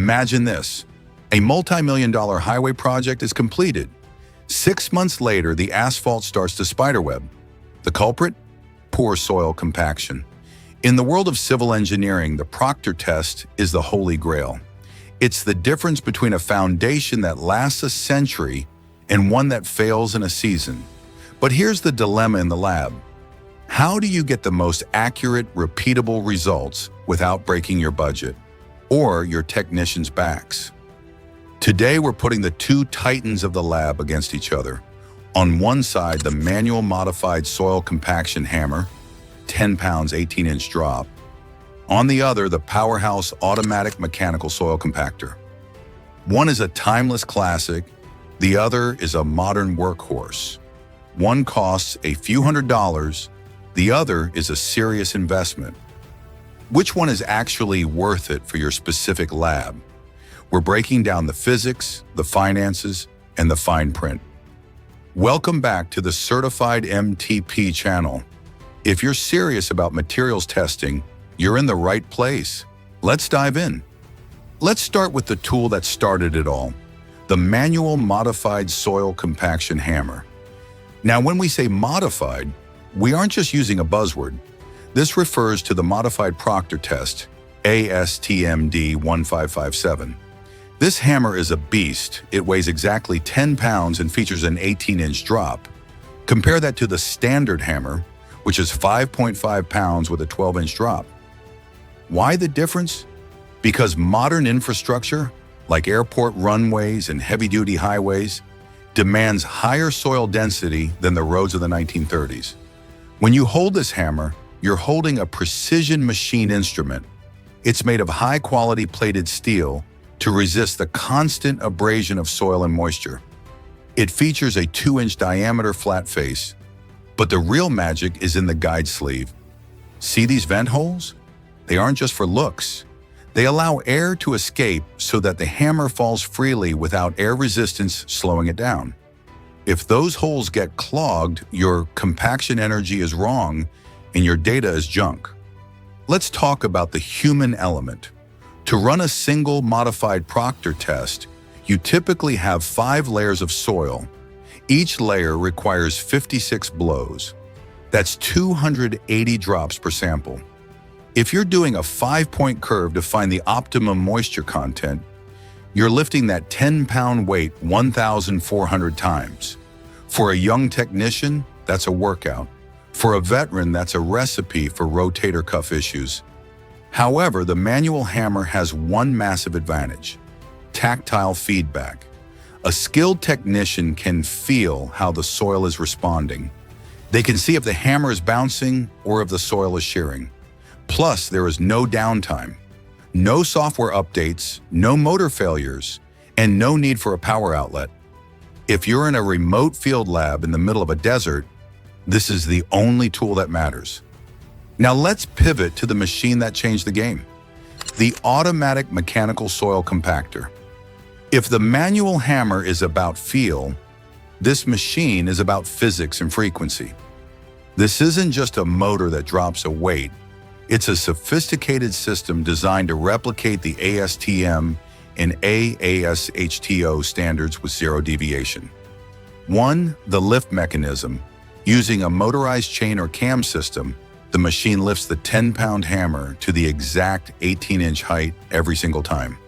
Imagine this. A multi-million-dollar highway project is completed. 6 months later, the asphalt starts to spiderweb. The culprit? Poor soil compaction. In the world of civil engineering, the Proctor test is the holy grail. It's the difference between a foundation that lasts a century and one that fails in a season. But here's the dilemma in the lab. How do you get the most accurate, repeatable results without breaking your budget or your technicians' backs? Today, we're putting the two titans of the lab against each other. On one side, the manual modified soil compaction hammer, 10 pounds, 18-inch drop. On the other, the powerhouse automatic mechanical soil compactor. One is a timeless classic, the other is a modern workhorse. One costs a few $100s, the other is a serious investment. Which one is actually worth it for your specific lab? We're breaking down the physics, the finances, and the fine print. Welcome back to the Certified MTP channel. If you're serious about materials testing, you're in the right place. Let's dive in. Let's start with the tool that started it all, the manual modified soil compaction hammer. Now, when we say modified, we aren't just using a buzzword. This refers to the modified Proctor test, ASTM D1557. This hammer is a beast. It weighs exactly 10 pounds and features an 18-inch drop. Compare that to the standard hammer, which is 5.5 pounds with a 12-inch drop. Why the difference? Because modern infrastructure, like airport runways and heavy-duty highways, demands higher soil density than the roads of the 1930s. When you hold this hammer, you're holding a precision machine instrument. It's made of high-quality plated steel to resist the constant abrasion of soil and moisture. It features a 2-inch diameter flat face, but the real magic is in the guide sleeve. See these vent holes? They aren't just for looks. They allow air to escape so that the hammer falls freely without air resistance slowing it down. If those holes get clogged, your compaction energy is wrong and your data is junk. Let's talk about the human element. To run a single modified Proctor test, you typically have 5 layers of soil. Each layer requires 56 blows. That's 280 drops per sample. If you're doing a 5-point curve to find the optimum moisture content, you're lifting that 10-pound weight 1,400 times. For a young technician, that's a workout. For a veteran, that's a recipe for rotator cuff issues. However, the manual hammer has one massive advantage: tactile feedback. A skilled technician can feel how the soil is responding. They can see if the hammer is bouncing or if the soil is shearing. Plus, there is no downtime, no software updates, no motor failures, and no need for a power outlet. If you're in a remote field lab in the middle of a desert, this is the only tool that matters. Now let's pivot to the machine that changed the game, the automatic mechanical soil compactor. If the manual hammer is about feel, this machine is about physics and frequency. This isn't just a motor that drops a weight. It's a sophisticated system designed to replicate the ASTM and ASHTO standards with zero deviation. 1. The lift mechanism. Using a motorized chain or cam system, the machine lifts the 10-pound hammer to the exact 18-inch height every single time.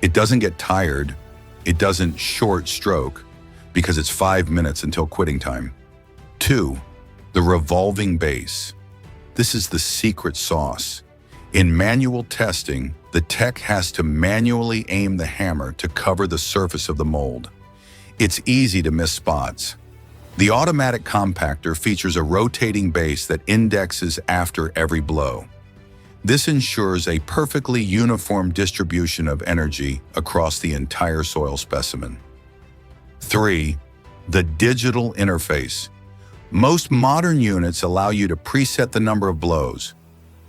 It doesn't get tired. It doesn't short stroke because it's 5 minutes until quitting time. 2. The revolving base. This is the secret sauce. In manual testing, the tech has to manually aim the hammer to cover the surface of the mold. It's easy to miss spots. The automatic compactor features a rotating base that indexes after every blow. This ensures a perfectly uniform distribution of energy across the entire soil specimen. 3. The digital interface. Most modern units allow you to preset the number of blows.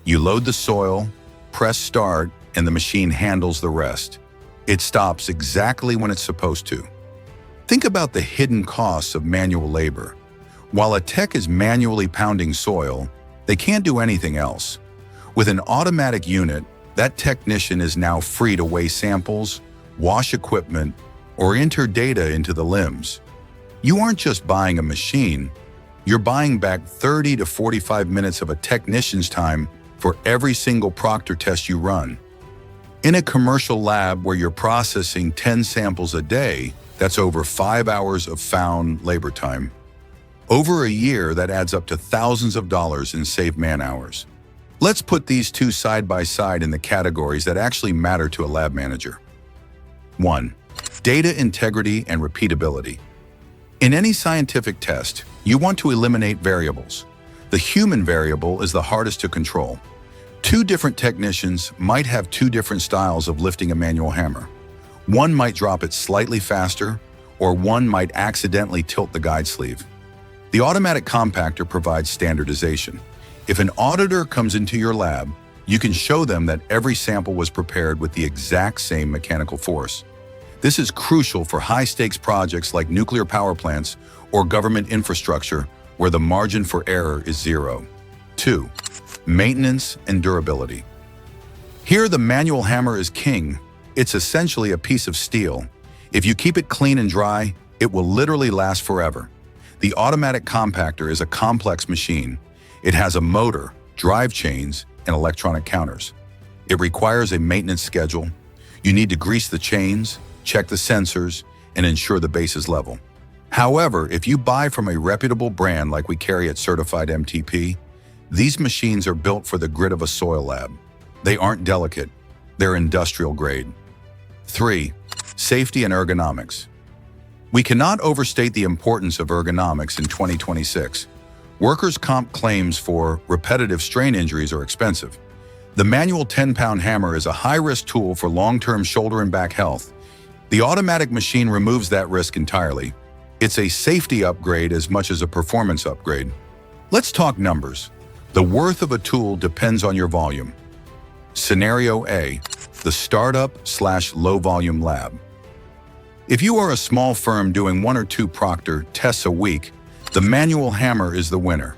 You load the soil, press start, and the machine handles the rest. It stops exactly when it's supposed to. Think about the hidden costs of manual labor. While a tech is manually pounding soil, they can't do anything else. With an automatic unit, That technician is now free to weigh samples, wash equipment, or enter data into the LIMS. You aren't just buying a machine, you're buying back 30 to 45 minutes of a technician's time for every single Proctor test you run. In a commercial lab where you're processing 10 samples a day, that's over 5 hours of found labor time. Over a year, that adds up to thousands of dollars in saved man-hours. Let's put these two side by side in the categories that actually matter to a lab manager. 1. Data integrity and repeatability. In any scientific test, you want to eliminate variables. The human variable is the hardest to control. Two different technicians might have two different styles of lifting a manual hammer. One might drop it slightly faster, or one might accidentally tilt the guide sleeve. The automatic compactor provides standardization. If an auditor comes into your lab, you can show them that every sample was prepared with the exact same mechanical force. This is crucial for high-stakes projects like nuclear power plants or government infrastructure where the margin for error is zero. 2. Maintenance and durability. Here, the manual hammer is king. It's essentially a piece of steel. If you keep it clean and dry, it will literally last forever. The automatic compactor is a complex machine. It has a motor, drive chains, and electronic counters. It requires a maintenance schedule. You need to grease the chains, check the sensors, and ensure the base is level. However, if you buy from a reputable brand like we carry at Certified MTP, these machines are built for the grit of a soil lab. They aren't delicate, they're industrial grade. 3. Safety and ergonomics. We cannot overstate the importance of ergonomics in 2026. Workers' comp claims for repetitive strain injuries are expensive. The manual 10-pound hammer is a high-risk tool for long-term shoulder and back health. The automatic machine removes that risk entirely. It's a safety upgrade as much as a performance upgrade. Let's talk numbers. The worth of a tool depends on your volume. Scenario A, the startup/low-volume lab. If you are a small firm doing 1 or 2 Proctor tests a week, the manual hammer is the winner.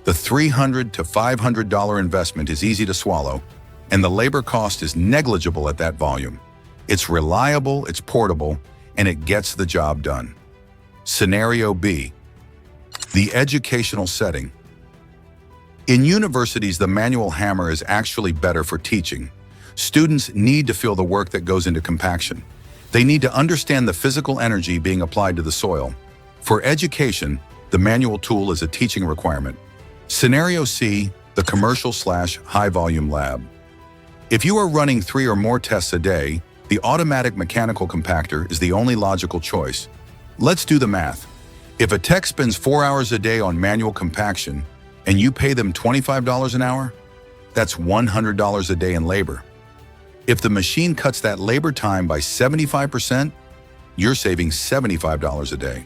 The $300 to $500 investment is easy to swallow, and the labor cost is negligible at that volume. It's reliable, it's portable, and it gets the job done. Scenario B, the educational setting. In universities, the manual hammer is actually better for teaching. Students need to feel the work that goes into compaction. They need to understand the physical energy being applied to the soil. For education, the manual tool is a teaching requirement. Scenario C, the commercial/high-volume lab. If you are running 3 or more tests a day, the automatic mechanical compactor is the only logical choice. Let's do the math. If a tech spends 4 hours a day on manual compaction and you pay them $25 an hour, that's $100 a day in labor. If the machine cuts that labor time by 75%, you're saving $75 a day.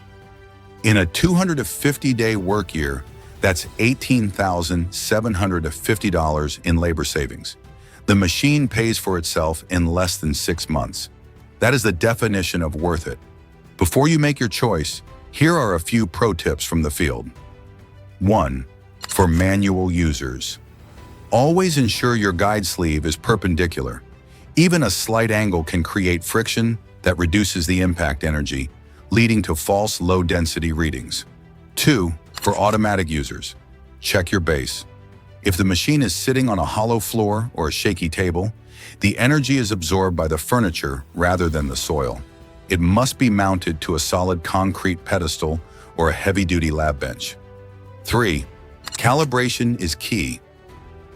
In a 250-day work year, that's $18,750 in labor savings. The machine pays for itself in less than 6 months. That is the definition of worth it. Before you make your choice, here are a few pro tips from the field. 1. For manual users. Always ensure your guide sleeve is perpendicular. Even a slight angle can create friction that reduces the impact energy, leading to false low-density readings. 2. For automatic users. Check your base. If the machine is sitting on a hollow floor or a shaky table, the energy is absorbed by the furniture rather than the soil. It must be mounted to a solid concrete pedestal or a heavy-duty lab bench. 3. Calibration is key.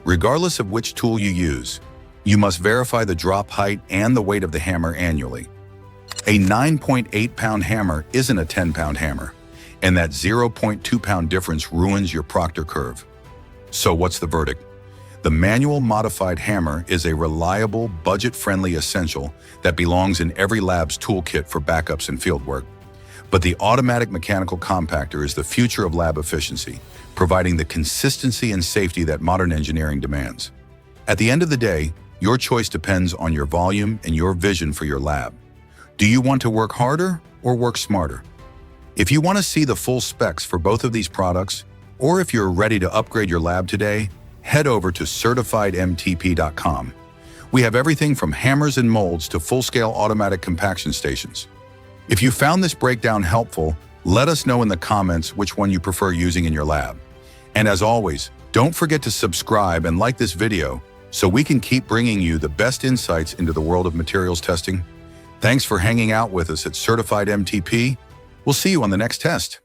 Regardless of which tool you use, you must verify the drop height and the weight of the hammer annually. A 9.8-pound hammer isn't a 10-pound hammer, and that 0.2-pound difference ruins your Proctor curve. So what's the verdict? The manual modified hammer is a reliable, budget-friendly essential that belongs in every lab's toolkit for backups and fieldwork. But the automatic mechanical compactor is the future of lab efficiency, providing the consistency and safety that modern engineering demands. At the end of the day, your choice depends on your volume and your vision for your lab. Do you want to work harder or work smarter? If you want to see the full specs for both of these products, or if you're ready to upgrade your lab today, head over to certifiedmtp.com. We have everything from hammers and molds to full-scale automatic compaction stations. If you found this breakdown helpful, let us know in the comments which one you prefer using in your lab. And as always, don't forget to subscribe and like this video so we can keep bringing you the best insights into the world of materials testing. Thanks for hanging out with us at Certified MTP. We'll see you on the next test.